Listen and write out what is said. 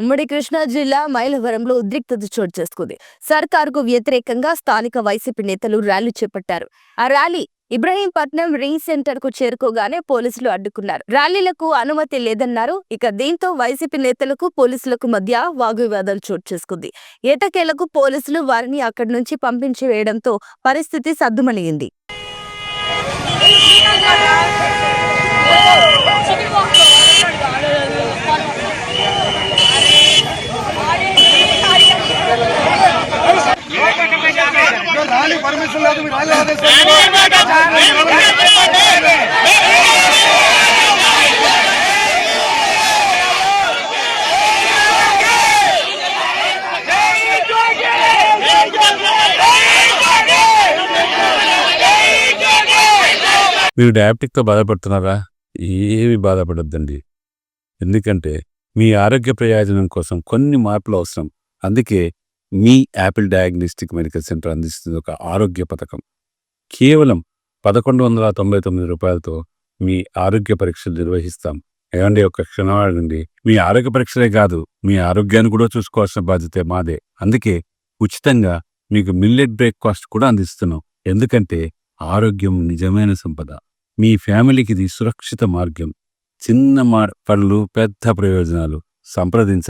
ఉమ్మడి కృష్ణా జిల్లా మైలవరంలో ఉద్రిక్తత చోటు చేసుకుంది. సర్కారుకు వ్యతిరేకంగా స్థానిక వైసీపీ నేతలు ర్యాలీ చేపట్టారు. ఆ ర్యాలీ ఇబ్రహీంపట్నం రింగ్ సెంటర్ కు చేరుకోగానే పోలీసులు అడ్డుకున్నారు. ర్యాలీలకు అనుమతి లేదన్నారు. దీంతో వైసీపీ నేతలకు పోలీసులకు మధ్య వాగ్వివాదాలు చోటు చేసుకుంది. ఎటకేలకు పోలీసులు వారిని అక్కడి నుంచి పంపించి వేయడంతో పరిస్థితి సద్దుమణిగింది. పర్మిషన్ లేదు. మీరు డయాబెటిక్తో బాధపడుతున్నారా? ఏమి బాధపడొద్దండి. ఎందుకంటే మీ ఆరోగ్య ప్రయోజనం కోసం కొన్ని మార్పులు అవసరం. అందుకే మీ యాపిల్ డయాగ్నోస్టిక్ మెడికల్ సెంటర్ అందిస్తుంది ఒక ఆరోగ్య పథకం. కేవలం 1199 రూపాయలతో మీ ఆరోగ్య పరీక్షలు నిర్వహిస్తాం. ఏమండి, ఒక క్షణం ఆగండి. మీ ఆరోగ్య పరీక్షలే కాదు, మీ ఆరోగ్యాన్ని కూడా చూసుకోవాల్సిన బాధ్యత మాదే. అందుకే ఉచితంగా మీకు మిల్లెట్ బ్రేక్ఫాస్ట్ కూడా అందిస్తున్నాం. ఎందుకంటే ఆరోగ్యం నిజమైన సంపద. మీ ఫ్యామిలీకి ఇది సురక్షిత మార్గం. చిన్న పనులు, పెద్ద ప్రయోజనాలు. సంప్రదించండి.